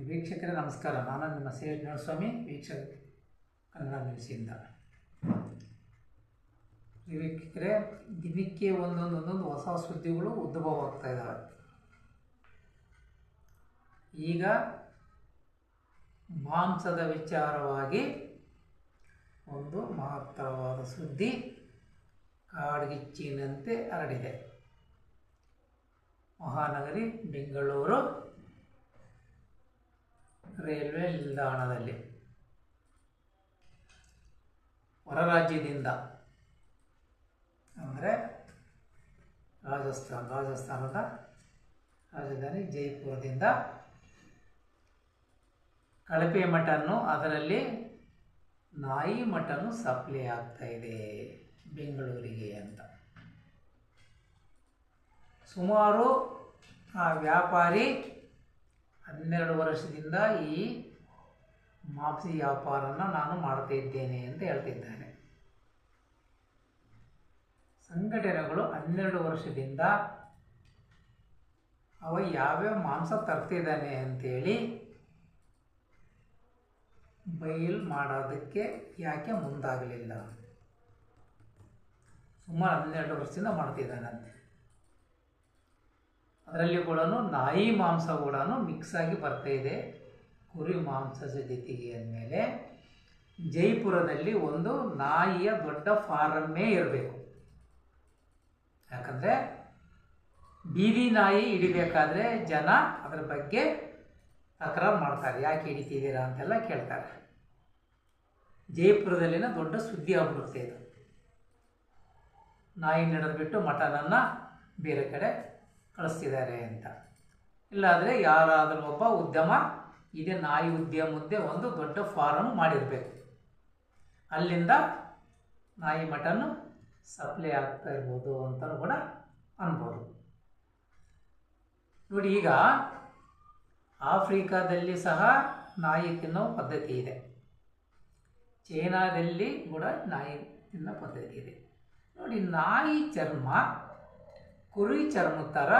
ವೀಕ್ಷಕರೇ ನಮಸ್ಕಾರ. ನಾನು ನಿಮ್ಮ ಸಿ ಎಚ್ ನರಸ್ವಾಮಿ, ವೀಕ್ಷಕ ಕನ್ನಡ ನ್ಯೂಸಿಂದ. ವೀಕ್ಷಕರೇ, ದಿನಕ್ಕೆ ಒಂದೊಂದು ಹೊಸ ಸುದ್ದಿಗಳು ಉದ್ಭವವಾಗ್ತಾ ಇದ್ದಾವೆ. ಈಗ ಮಾಂಸದ ವಿಚಾರವಾಗಿ ಒಂದು ಮಹತ್ತರವಾದ ಸುದ್ದಿ ಕಾಡ್ಗಿಚ್ಚಿನಂತೆ ಹರಡಿದೆ. ಮಹಾನಗರಿ ಬೆಂಗಳೂರು ರೈಲ್ವೆ ನಿಲ್ದಾಣದಲ್ಲಿ ಹೊರ ರಾಜ್ಯದಿಂದ ಅಂದರೆ ರಾಜಸ್ಥಾನದ ರಾಜಧಾನಿ ಜೈಪುರದಿಂದ ಕಳಪೆ ಮಟನ್ನು, ಅದರಲ್ಲಿ ನಾಯಿ ಮಟನ್ನು ಸಪ್ಲೈ ಆಗ್ತಾ ಇದೆ ಬೆಂಗಳೂರಿಗೆ ಅಂತ. ಸುಮಾರು ಆ ವ್ಯಾಪಾರಿ 12 ವರ್ಷದಿಂದ ಈ ಮಾಂಸ ವ್ಯಾಪಾರನ ನಾನು ಮಾಡ್ತಾ ಇದ್ದೇನೆ ಅಂತ ಹೇಳ್ತಿದ್ದಾನೆ. ಸಂಘಟನೆಗಳು 12 ವರ್ಷದಿಂದ ಅವ ಯಾವ್ಯಾವ ಮಾಂಸ ತರ್ತಿದ್ದಾನೆ ಅಂತೇಳಿ ಬಯಲು ಮಾಡೋದಕ್ಕೆ ಯಾಕೆ ಮುಂದಾಗಲಿಲ್ಲ? ಸುಮಾರು 12 ವರ್ಷದಿಂದ ಮಾಡ್ತಿದ್ದಾನಂತೆ. ಅದರಲ್ಲಿ ಕೂಡ ನಾಯಿ ಮಾಂಸ ಕೂಡ ಮಿಕ್ಸ್ ಆಗಿ ಬರ್ತಾ ಇದೆ ಕುರಿ ಮಾಂಸದ ಜೊತೆಗೆ. ಅಂದಮೇಲೆ ಜೈಪುರದಲ್ಲಿ ಒಂದು ನಾಯಿಯ ದೊಡ್ಡ ಫಾರಮ್ಮೇ ಇರಬೇಕು. ಯಾಕಂದರೆ ಬೀದಿ ನಾಯಿ ಹಿಡಿಬೇಕಾದ್ರೆ ಜನ ಅದರ ಬಗ್ಗೆ ತಕರಾರು ಮಾಡ್ತಾರೆ, ಯಾಕೆ ಹಿಡಿತಿದ್ದೀರಾ ಅಂತೆಲ್ಲ ಕೇಳ್ತಾರೆ. ಜೈಪುರದಲ್ಲಿನ ದೊಡ್ಡ ಸುದ್ದಿ ಆಗ್ಬಿಡುತ್ತೆ ಇದು. ನಾಯಿ ನಡೆದ್ಬಿಟ್ಟು ಮಟನನ್ನು ಬೇರೆ ಕಡೆ ಕಳಿಸ್ತಿದ್ದಾರೆ ಅಂತ. ಇಲ್ಲಾದರೆ ಯಾರಾದರೂ ಒಬ್ಬ ಉದ್ಯಮ ಇದೇ ನಾಯಿ ಉದ್ಯಮದ್ದೇ ಒಂದು ದೊಡ್ಡ ಫಾರಮ್ ಮಾಡಿರಬೇಕು, ಅಲ್ಲಿಂದ ನಾಯಿ ಮಟನ್ನು ಸಪ್ಲೈ ಆಗ್ತಾ ಇರ್ಬೋದು ಅಂತ ಕೂಡ ಅನ್ಬೋದು. ನೋಡಿ, ಈಗ ಆಫ್ರಿಕಾದಲ್ಲಿ ಸಹ ನಾಯಿ ತಿನ್ನೋ ಪದ್ಧತಿ ಇದೆ, ಚೈನಾದಲ್ಲಿ ಕೂಡ ನಾಯಿ ತಿನ್ನೋ ಪದ್ಧತಿ ಇದೆ. ನೋಡಿ, ನಾಯಿ ಚರ್ಮ ಕುರಿ ಚರ್ಮ ಥರ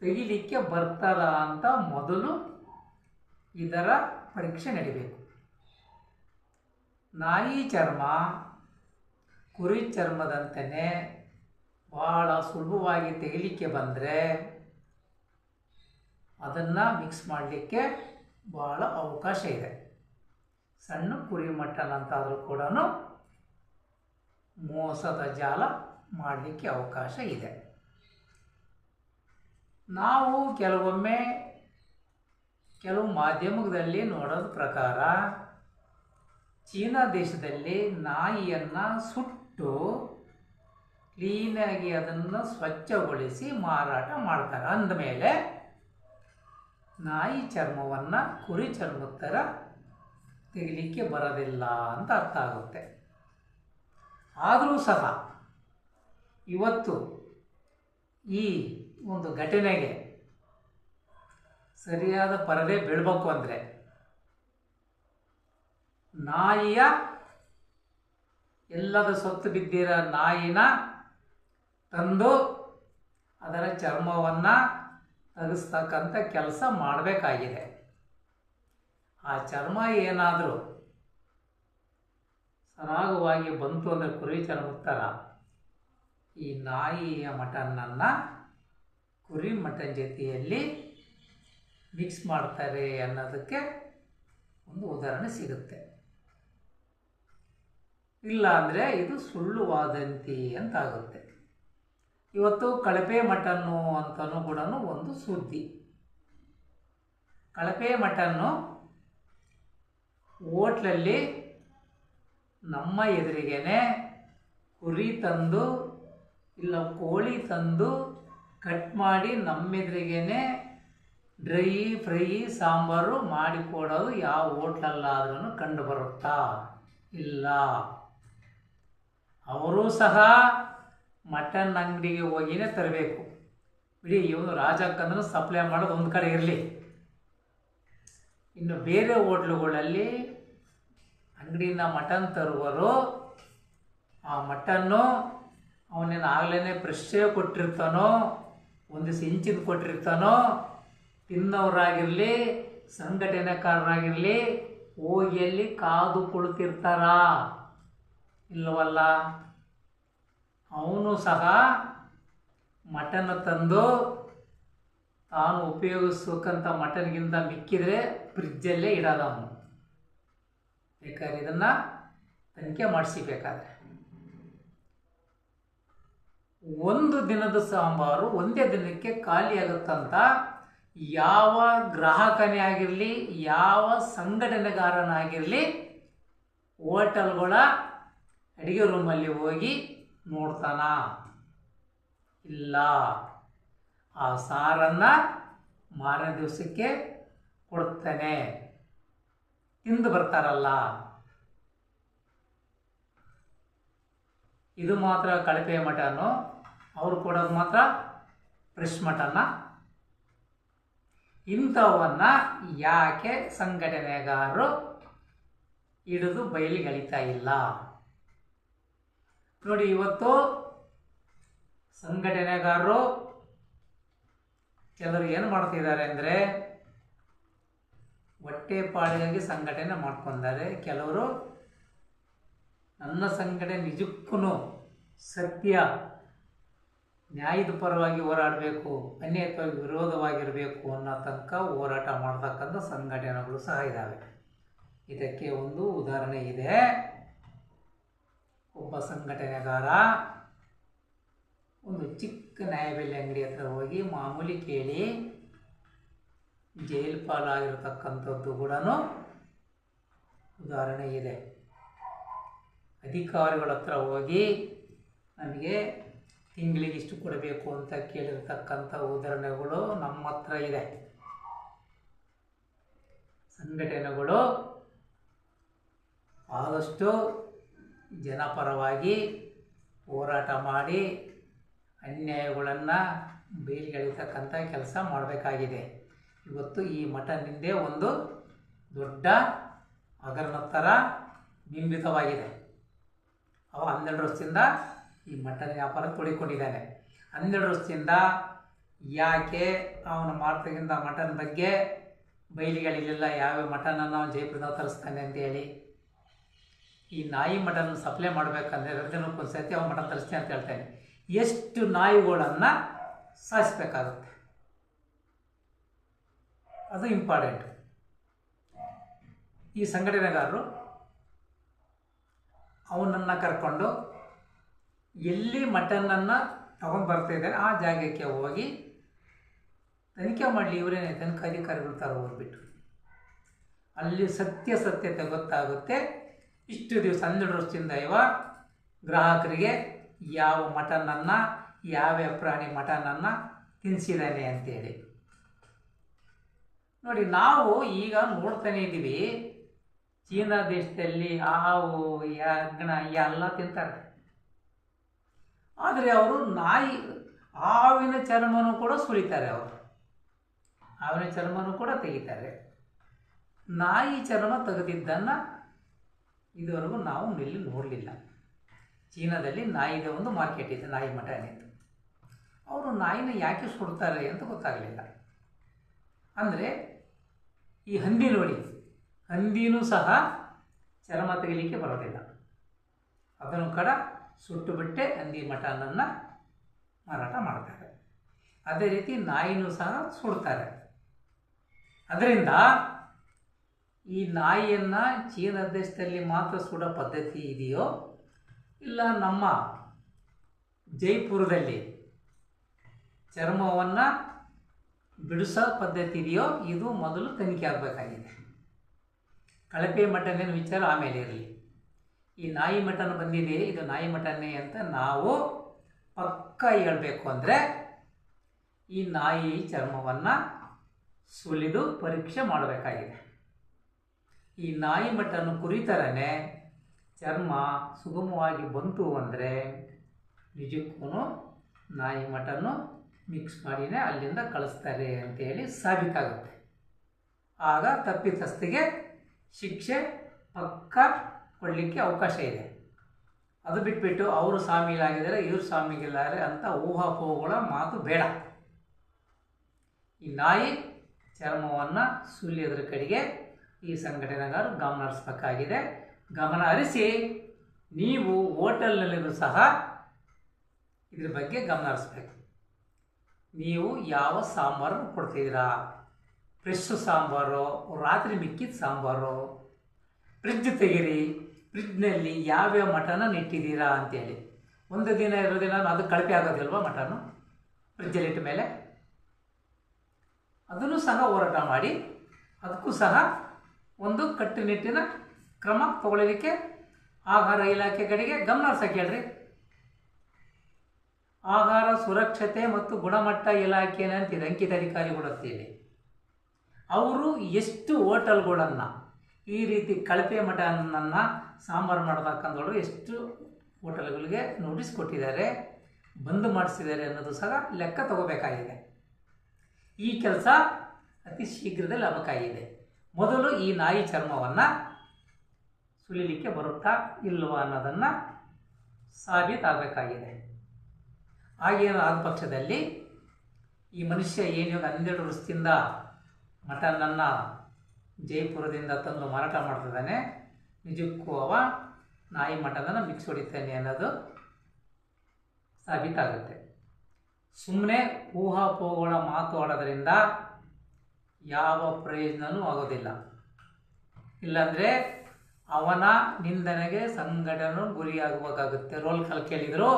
ತೆಗಿಲಿಕ್ಕೆ ಬರ್ತದ ಅಂತ ಮೊದಲು ಇದರ ಪರೀಕ್ಷೆ ನಡಿಬೇಕು. ನಾಯಿ ಚರ್ಮ ಕುರಿ ಚರ್ಮದಂತೆಯೇ ಭಾಳ ಸುಲಭವಾಗಿ ತೆಗಿಲಿಕ್ಕೆ ಬಂದರೆ ಅದನ್ನು ಮಿಕ್ಸ್ ಮಾಡಲಿಕ್ಕೆ ಭಾಳ ಅವಕಾಶ ಇದೆ. ಸಣ್ಣ ಕುರಿ ಮಟನ್ ಅಂತಾದರೂ ಕೂಡ ಮೋಸದ ಜಾಲ ಮಾಡಲಿಕ್ಕೆ ಅವಕಾಶ ಇದೆ. ನಾವು ಕೆಲವೊಮ್ಮೆ ಕೆಲವು ಮಾಧ್ಯಮದಲ್ಲಿ ನೋಡೋದ ಪ್ರಕಾರ ಚೀನಾ ದೇಶದಲ್ಲಿ ನಾಯಿಯನ್ನು ಸುಟ್ಟು ಕ್ಲೀನಾಗಿ ಅದನ್ನು ಸ್ವಚ್ಛಗೊಳಿಸಿ ಮಾರಾಟ ಮಾಡ್ತಾರೆ. ಅಂದಮೇಲೆ ನಾಯಿ ಚರ್ಮವನ್ನು ಕುರಿ ಚರ್ಮದ ಥರ ತೆಗಿಲಿಕ್ಕೆ ಬರೋದಿಲ್ಲ ಅಂತ ಅರ್ಥ ಆಗುತ್ತೆ. ಆದರೂ ಸಹ ಇವತ್ತು ಈ ಒಂದು ಘಟನೆಗೆ ಸರಿಯಾದ ಪರದೆ ಬೀಳಬೇಕು ಅಂದರೆ ನಾಯಿಯ ಎಲ್ಲದ ಸೊತ್ತು ಬಿದ್ದಿರೋ ನಾಯಿನ ತಂದು ಅದರ ಚರ್ಮವನ್ನು ತೆಗೆಸ್ತಕ್ಕಂಥ ಕೆಲಸ ಮಾಡಬೇಕಾಗಿದೆ. ಆ ಚರ್ಮ ಏನಾದರೂ ಸರಾಗವಾಗಿ ಬಂತು ಅಂದರೆ ಕುರಿ ಚರ್ಮದ ಥರ ಈ ನಾಯಿಯ ಮಟನನ್ನು ಕುರಿ ಮಟನ್ ಜೊತೆಯಲ್ಲಿ ಮಿಕ್ಸ್ ಮಾಡ್ತಾರೆ ಅನ್ನೋದಕ್ಕೆ ಒಂದು ಉದಾಹರಣೆ ಸಿಗುತ್ತೆ. ಇಲ್ಲ ಅಂದರೆ ಇದು ಸುಳ್ಳು ವಾದಂತಿ ಅಂತಾಗುತ್ತೆ. ಇವತ್ತು ಕಳಪೆ ಮಟನ್ನು ಅಂತಲೂ ಕೂಡ ಒಂದು ಸುದ್ದಿ. ಕಳಪೆ ಮಟನ್ನು ಹೋಟ್ಲಲ್ಲಿ ನಮ್ಮ ಎದುರಿಗೇನೆ ಕುರಿ ತಂದು ಇಲ್ಲ ಕೋಳಿ ತಂದು ಕಟ್ ಮಾಡಿ ನಮ್ಮೆದುರಿಗೇನೆ ಡ್ರೈ ಫ್ರೈ ಸಾಂಬಾರು ಮಾಡಿಕೊಡೋದು ಯಾವ ಹೋಟ್ಲಲ್ಲಾದ್ರೂ ಕಂಡು ಬರುತ್ತಾ? ಇಲ್ಲ. ಅವರೂ ಸಹ ಮಟನ್ ಅಂಗಡಿಗೆ ಹೋಗಿನೇ ತರಬೇಕು. ಬಿಡಿ, ಇವನು ರಾಜಕ್ಕಂದ್ರೂ ಸಪ್ಲೈ ಮಾಡೋದು ಒಂದು ಕಡೆ ಇರಲಿ. ಇನ್ನು ಬೇರೆ ಹೋಟ್ಲುಗಳಲ್ಲಿ ಅಂಗಡಿಯಿಂದ ಮಟನ್ ತರುವರು ಆ ಮಟನ್ನು ಅವನೇನು ಆಗಲೇ ಫ್ರೆಶ್ಶೇ ಕೊಟ್ಟಿರ್ತಾನೋ, ಒಂದು ಇಂಚಿನ ಕೊಟ್ಟಿರ್ತಾನೋ, ತಿನ್ನೋರಾಗಿರಲಿ ಸಂಘಟನೆಕಾರರಾಗಿರಲಿ ಹೋಗಿ ಅಲ್ಲಿ ಕಾದು ಕುಳಿತಿರ್ತಾರ ಇಲ್ಲವಲ್ಲ. ಅವನು ಸಹ ಮಟನ್ ತಂದು ತಾನು ಉಪಯೋಗಿಸೋಕ್ಕಂಥ ಮಟನ್ಗಿಂತ ಮಿಕ್ಕಿದರೆ ಫ್ರಿಜ್ಜಲ್ಲೇ ಇಡೋದು ಅವನು. ಬೇಕಾದ್ರೆ ಇದನ್ನು ತನಿಖೆ ಮಾಡಿಸಿಬೇಕಾದ್ರೆ ಒಂದು ದಿನದ ಸಾಂಬಾರು ಒಂದೇ ದಿನಕ್ಕೆ ಖಾಲಿಯಾಗುತ್ತಂತ ಯಾವ ಗ್ರಾಹಕನೇ ಆಗಿರಲಿ ಯಾವ ಸಂಘಟನೆಗಾರನಾಗಿರಲಿ ಹೋಟೆಲ್ಗಳ ಅಡುಗೆ ರೂಮಲ್ಲಿ ಹೋಗಿ ನೋಡ್ತಾನ ಇಲ್ಲ. ಆ ಸಾರನ್ನು ಮಾರನೇ ದಿವಸಕ್ಕೆ ಕೊಡ್ತಾನೆ. ತಿಂದು ಬರ್ತಾರಲ್ಲ. ಇದು ಮಾತ್ರ ಕಳಪೆ ಮಟನ್ನು, ಅವರು ಕೊಡೋದು ಮಾತ್ರ ಫ್ರೆಶ್ ಮಟನ್ನ. ಇಂಥವನ್ನು ಯಾಕೆ ಸಂಘಟನೆಗಾರರು ಹಿಡಿದು ಬಯಲಿಗೆ ಎಳಿತಾ ಇಲ್ಲ ನೋಡಿ. ಇವತ್ತು ಸಂಘಟನೆಗಾರರು ಕೆಲವರು ಏನು ಮಾಡ್ತಿದ್ದಾರೆ ಅಂದರೆ ಹೊಟ್ಟೆ ಪಾಡಿಗಾಗಿ ಸಂಘಟನೆ ಮಾಡ್ಕೊಂಡಿದ್ದಾರೆ. ಕೆಲವರು ನನ್ನ ಸಂಘಟನೆ ನಿಜಕ್ಕೂ ಸತ್ಯ ನ್ಯಾಯದ ಪರವಾಗಿ ಹೋರಾಡಬೇಕು, ಅನ್ಯಾಯವಾಗಿ ವಿರೋಧವಾಗಿರಬೇಕು ಅನ್ನೋ ತನಕ ಹೋರಾಟ ಮಾಡ್ತಕ್ಕಂಥ ಸಂಘಟನೆಗಳು ಸಹ ಇದ್ದಾವೆ. ಇದಕ್ಕೆ ಒಂದು ಉದಾಹರಣೆ ಇದೆ. ಒಬ್ಬ ಸಂಘಟನೆಗಾರ ಒಂದು ಚಿಕ್ಕ ನ್ಯಾಯಬೆಲೆ ಅಂಗಡಿ ಹತ್ರ ಹೋಗಿ ಮಾಮೂಲಿ ಕೇಳಿ ಜೈಲು ಪಾಲಾಗಿರ್ತಕ್ಕಂಥದ್ದು ಕೂಡ ಉದಾಹರಣೆ ಇದೆ. ಅಧಿಕಾರಿಗಳ ಹತ್ರ ಹೋಗಿ ನಮಗೆ ತಿಂಗಳಿಗೆ ಇಷ್ಟು ಕೊಡಬೇಕು ಅಂತ ಕೇಳಿರ್ತಕ್ಕಂಥ ಉದಾಹರಣೆಗಳು ನಮ್ಮ ಹತ್ರ ಇದೆ. ಸಂಘಟನೆಗಳು ಆದಷ್ಟು ಜನಪರವಾಗಿ ಹೋರಾಟ ಮಾಡಿ ಅನ್ಯಾಯಗಳನ್ನು ಬಯಲಿಗೆಳಿತಕ್ಕಂಥ ಕೆಲಸ ಮಾಡಬೇಕಾಗಿದೆ. ಇವತ್ತು ಈ ಮಟನ್ ಹಿಂದೆ ಒಂದು ದೊಡ್ಡ ಹಗರಣ ಥರ ಬಿಂಬಿತವಾಗಿದೆ. ಅವ 12 ವರ್ಷದಿಂದ ಈ ಮಟನ್ ವ್ಯಾಪಾರ ತೊಳಿಕೊಂಡಿದ್ದಾನೆ. 12 ವರ್ಷದಿಂದ ಯಾಕೆ ಅವನು ಮಾಡ್ತಕ್ಕಂಥ ಮಟನ್ ಬಗ್ಗೆ ಬಯಲಿಗೆಳಿಲಿಲ್ಲ? ಯಾವ್ಯಾವ ಮಟನನ್ನು ಅವನು ಜೈಪುರದಾಗ ತರಿಸ್ತಾನೆ ಅಂತೇಳಿ. ಈ ನಾಯಿ ಮಟನ್ ಸಪ್ಲೈ ಮಾಡಬೇಕಂದ್ರೆ 2 ದಿನಕ್ಕೊಂದು ಸರ್ತಿ ಅವನು ಮಟನ್ ತರಿಸ್ತಾನೆ ಅಂತ ಹೇಳ್ತಾನೆ. ಎಷ್ಟು ನಾಯಿಗಳನ್ನು ಸಾಯಿಸಬೇಕಾಗುತ್ತೆ, ಅದು ಇಂಪಾರ್ಟೆಂಟ್. ಈ ಸಂಘಟನೆಗಾರರು ಅವನನ್ನು ಕರ್ಕೊಂಡು ಎಲ್ಲಿ ಮಟನನ್ನು ತಗೊಂಡು ಬರ್ತಾಯಿದ್ದಾರೆ ಆ ಜಾಗಕ್ಕೆ ಹೋಗಿ ತನಿಖೆ ಮಾಡಲಿ. ಇವರೇನೇ ತನಿಖಾಧಿಕಾರಿಗಳು ಥರ ಹೋಗ್ಬಿಟ್ಟು ಅಲ್ಲಿ ಸತ್ಯತೆ ಗೊತ್ತಾಗುತ್ತೆ. ಇಷ್ಟು ದಿವಸ 12 ವರ್ಷದಿಂದ ಗ್ರಾಹಕರಿಗೆ ಯಾವ ಮಟನನ್ನು ಯಾವ್ಯಾವ ಪ್ರಾಣಿ ಮಟನನ್ನು ತಿನ್ನಿಸಿದ್ದಾನೆ ಅಂತೇಳಿ ನೋಡಿ. ನಾವು ಈಗ ನೋಡ್ತಾನೆ ಇದ್ದೀವಿ, ಚೀನಾ ದೇಶದಲ್ಲಿ ಹಾವು ಹೆಗ್ಗಣ ಎಲ್ಲ ತಿಂತಾರೆ. ಆದರೆ ಅವರು ಹಾವಿನ ಚರ್ಮನೂ ಕೂಡ ಸುಲಿತಾರೆ. ಅವರು ಹಾವಿನ ಚರ್ಮನೂ ಕೂಡ ತೆಗಿತಾರೆ. ನಾಯಿ ಚರ್ಮ ತೆಗೆದಿದ್ದನ್ನು ಇದುವರೆಗೂ ನಾವು ಇಲ್ಲಿ ನೋಡಲಿಲ್ಲ. ಚೀನಾದಲ್ಲಿ ನಾಯಿಗೆ ಒಂದು ಮಾರ್ಕೆಟ್ ಇದೆ, ನಾಯಿ ಮಟನ್ ಇತ್ತು. ಅವರು ನಾಯಿನ ಯಾಕೆ ಸುಡ್ತಾರೆ ಅಂತ ಗೊತ್ತಾಗಲಿಲ್ಲ. ಅಂದರೆ ಈ ಹಂದಿ ನೋಡಿ, ಹಂದಿನೂ ಸಹ ಚರ್ಮ ತೆಗಿಲಿಕ್ಕೆ ಬರೋದಿಲ್ಲ. ಅದನ್ನು ಕೂಡ ಸುಟ್ಟು ಬಿಟ್ಟೆ ಹಂದಿ ಮಟನನ್ನು ಮಾರಾಟ ಮಾಡ್ತಾರೆ. ಅದೇ ರೀತಿ ನಾಯಿನೂ ಸಹ ಸುಡ್ತಾರೆ. ಅದರಿಂದ ಈ ನಾಯಿಯನ್ನು ಚೀನಾ ದೇಶದಲ್ಲಿ ಮಾತ್ರ ಸುಡೋ ಪದ್ಧತಿ ಇದೆಯೋ ಇಲ್ಲ ನಮ್ಮ ಜೈಪುರದಲ್ಲಿ ಚರ್ಮವನ್ನು ಬಿಡಿಸೋ ಪದ್ಧತಿ ಇದೆಯೋ ಇದು ಮೊದಲು ತನಿಖೆ ಆಗಬೇಕಾಗಿದೆ. ಕಳಪೆ ಮಟನ್ನೇನು ವಿಚಾರ ಆಮೇಲೆ ಇರಲಿ. ಈ ನಾಯಿ ಮಟನ್ ಬಂದಿದೆ, ಇದು ನಾಯಿ ಮಟನ್ನೇ ಅಂತ ನಾವು ಪಕ್ಕ ಹೇಳಬೇಕು ಅಂದರೆ ಈ ನಾಯಿ ಚರ್ಮವನ್ನು ಸುಲಿದು ಪರೀಕ್ಷೆ ಮಾಡಬೇಕಾಗಿದೆ. ಈ ನಾಯಿ ಮಟನ್ ಕುರಿ ಥರನೇ ಚರ್ಮ ಸುಗಮವಾಗಿ ಬಂತು ಅಂದರೆ ನಿಜಕ್ಕೂ ನಾಯಿ ಮಟನ್ನು ಮಿಕ್ಸ್ ಮಾಡಿನೇ ಅಲ್ಲಿಂದ ಕಳಿಸ್ತಾರೆ ಅಂತೇಳಿ ಸಾಬೀತಾಗುತ್ತೆ. ಆಗ ತಪ್ಪಿತಸ್ಥಿಗೆ ಶಿಕ್ಷೆ ಪಕ್ಕ ಕೊಡಲಿಕ್ಕೆ ಅವಕಾಶ ಇದೆ. ಅದು ಬಿಟ್ಬಿಟ್ಟು ಅವರು ಶಾಮೀಲಾಗಿದ್ದಾರೆ ಇವರು ಶಾಮೀಲಾಗಿದ್ದಾರೆ ಅಂತ ಊಹಾಪೋಹಗಳ ಮಾತು ಬೇಡ. ಈ ನಾಯಿ ಚರ್ಮವನ್ನು ಸುಲಿಯೋದ್ರ ಕಡೆಗೆ ಈ ಸಂಘಟನೆಗಾರರು ಗಮನ ಹರಿಸಬೇಕಾಗಿದೆ. ಗಮನ ಹರಿಸಿ ನೀವು ಹೋಟೆಲ್ನಲ್ಲಿಯೂ ಸಹ ಇದ್ರ ಬಗ್ಗೆ ಗಮನ ಹರಿಸ್ಬೇಕು. ನೀವು ಯಾವ ಸಾಂಬಾರು ಕೊಡ್ತಿದ್ದೀರಾ, ಫ್ರೆಶ್ ಸಾಂಬಾರು, ರಾತ್ರಿ ಮಿಕ್ಕಿದ ಸಾಂಬಾರು, ಫ್ರಿಡ್ಜ್ ತೆಗೀರಿ, ಫ್ರಿಡ್ಜ್ನಲ್ಲಿ ಯಾವ್ಯಾವ ಮಟನ ಇಟ್ಟಿದ್ದೀರಾ ಅಂತೇಳಿ. ಒಂದು ದಿನ 2 ದಿನ ಅದು ಕಳಪೆ ಆಗೋದಿಲ್ವ ಮಟನು ಫ್ರಿಡ್ಜಲ್ಲಿ ಇಟ್ಟ ಮೇಲೆ? ಅದನ್ನು ಸಹ ಹೋರಾಟ ಮಾಡಿ ಅದಕ್ಕೂ ಸಹ ಒಂದು ಕಟ್ಟುನಿಟ್ಟಿನ ಕ್ರಮ ತಗೊಳ್ಳೋದಕ್ಕೆ ಆಹಾರ ಇಲಾಖೆ ಕಡೆಗೆ ಗಮನ ಹರಿಸಕ್ಕೆ ಹೇಳ್ರಿ. ಆಹಾರ ಸುರಕ್ಷತೆ ಮತ್ತು ಗುಣಮಟ್ಟ ಇಲಾಖೆ ಅಂತಿದೆ, ಅಂಕಿತ ಅಧಿಕಾರಿಗಳು ಅಂತಿದೆ. ಅವರು ಎಷ್ಟು ಹೋಟೆಲ್ಗಳನ್ನು ಈ ರೀತಿ ಕಳಪೆ ಮಟನನ್ನು ಸಾಂಬಾರು ಮಾಡಬೇಕಂದವರು ಎಷ್ಟು ಹೋಟೆಲ್ಗಳಿಗೆ ನೋಟಿಸ್ ಕೊಟ್ಟಿದ್ದಾರೆ, ಬಂದ್ ಮಾಡಿಸಿದ್ದಾರೆ ಅನ್ನೋದು ಸಹ ಲೆಕ್ಕ ತಗೋಬೇಕಾಗಿದೆ. ಈ ಕೆಲಸ ಅತಿ ಶೀಘ್ರದಲ್ಲಿ ಆಗಬೇಕಾಗಿದೆ. ಮೊದಲು ಈ ನಾಯಿ ಚರ್ಮವನ್ನು ಸುಲಿಲಿಕ್ಕೆ ಬರುತ್ತಾ ಇಲ್ವಾ ಅನ್ನೋದನ್ನು ಸಾಬೀತಾಗಬೇಕಾಗಿದೆ. ಹಾಗೇನು ಆದ ಪಕ್ಷದಲ್ಲಿ ಈ ಮನುಷ್ಯ ಏನು 12 ವರ್ಷದಿಂದ ಮಟನನ್ನು ಜೈಪುರದಿಂದ ತಂದು ಮಾರಾಟ ಮಾಡ್ತಿದ್ದಾನೆ, ನಿಜಕ್ಕೂ ಅವ ನಾಯಿ ಮಟನನ್ನು ಮಿಕ್ಸ್ ಹೊಡಿತಾನೆ ಅನ್ನೋದು ಸಾಬೀತಾಗುತ್ತೆ. ಸುಮ್ಮನೆ ಊಹಾಪೋಹಗಳ ಮಾತು ಆಡೋದ್ರಿಂದ ಯಾವ ಪ್ರಯೋಜನವೂ ಆಗೋದಿಲ್ಲ. ಇಲ್ಲಾಂದರೆ ಅವನ ನಿಂದನೆಗೆ ಸಂಘಟನೆ ಗುರಿಯಾಗಬೇಕಾಗುತ್ತೆ. ರೋಲ್ ಕಾಲ್ ಕೇಳಿದ್ರು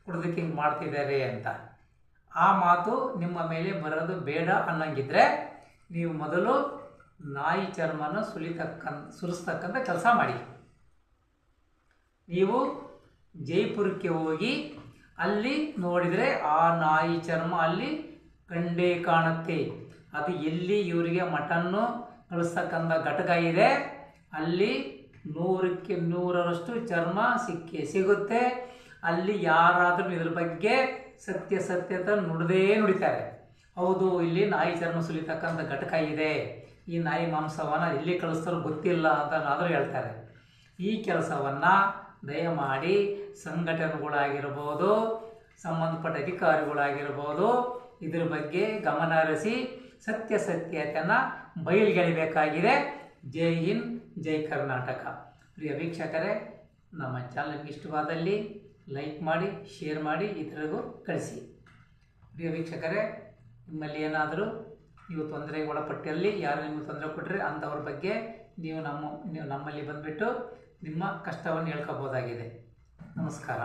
ಕುಡ್ದಕ್ಕೆ ಹಿಂಗೆ ಮಾಡ್ತಿದ್ದಾರೆ ಅಂತ. ಆ ಮಾತು ನಿಮ್ಮ ಮೇಲೆ ಬರೋದು ಬೇಡ ಅನ್ನಂಗಿದ್ರೆ ನೀವು ಮೊದಲು ನಾಯಿ ಚರ್ಮನ ಸುಲಿಸ್ತಕ್ಕಂಥ ಕೆಲಸ ಮಾಡಿ. ನೀವು ಜೈಪುರಕ್ಕೆ ಹೋಗಿ ಅಲ್ಲಿ ನೋಡಿದರೆ ಆ ನಾಯಿ ಚರ್ಮ ಅಲ್ಲಿ ಕಂಡೇ ಕಾಣುತ್ತೆ. ಅದು ಎಲ್ಲಿ ಇವರಿಗೆ ಮಟನ್ನು ಕಳಿಸ್ತಕ್ಕಂಥ ಘಟಕ ಇದೆ ಅಲ್ಲಿ 100ಕ್ಕೆ 100ರಷ್ಟು ಚರ್ಮ ಸಿಗುತ್ತೆ. ಅಲ್ಲಿ ಯಾರಾದರೂ ಇದ್ರ ಬಗ್ಗೆ ಸತ್ಯತೆ ನುಡಿತಾರೆ. ಹೌದು, ಇಲ್ಲಿ ನಾಯಿ ಚರ್ಮ ಸುಲಿತಕ್ಕಂಥ ಘಟಕ ಇದೆ, ಈ ನಾಯಿ ಮಾಂಸವನ್ನು ಎಲ್ಲಿ ಕಳಿಸ್ತಾರೋ ಗೊತ್ತಿಲ್ಲ ಅಂತನಾದರೂ ಹೇಳ್ತಾರೆ. ಈ ಕೆಲಸವನ್ನು ದಯಮಾಡಿ ಸಂಘಟನೆಗಳಾಗಿರ್ಬೋದು, ಸಂಬಂಧಪಟ್ಟ ಅಧಿಕಾರಿಗಳಾಗಿರ್ಬೋದು ಇದ್ರ ಬಗ್ಗೆ ಗಮನ ಹರಿಸಿ ಸತ್ಯತೆಯನ್ನು ಬಯಲಿಗೆಳಿಬೇಕಾಗಿದೆ. ಜೈ ಹಿಂದ್, ಜೈ ಕರ್ನಾಟಕ. ಪ್ರಿಯ ವೀಕ್ಷಕರೇ, ನಮ್ಮ ಚಾನಲ್ಗೆ ಇಷ್ಟವಾದಲ್ಲಿ ಲೈಕ್ ಮಾಡಿ, ಶೇರ್ ಮಾಡಿ, ಇತರರಿಗೂ ಕಳಿಸಿ. ಪ್ರಿಯ ವೀಕ್ಷಕರೇ, ನಿಮ್ಮಲ್ಲಿ ಏನಾದರೂ ನೀವು ತೊಂದರೆಗೆ ಒಳಪಟ್ಟಲ್ಲಿ ಯಾರು ನಿಮಗೆ ತೊಂದರೆ ಕೊಟ್ಟರೆ ಅಂಥವ್ರ ಬಗ್ಗೆ ನೀವು ನಮ್ಮಲ್ಲಿ ಬಂದುಬಿಟ್ಟು ನಿಮ್ಮ ಕಷ್ಟವನ್ನು ಹೇಳ್ಕೋಬೋದಾಗಿದೆ. ನಮಸ್ಕಾರ.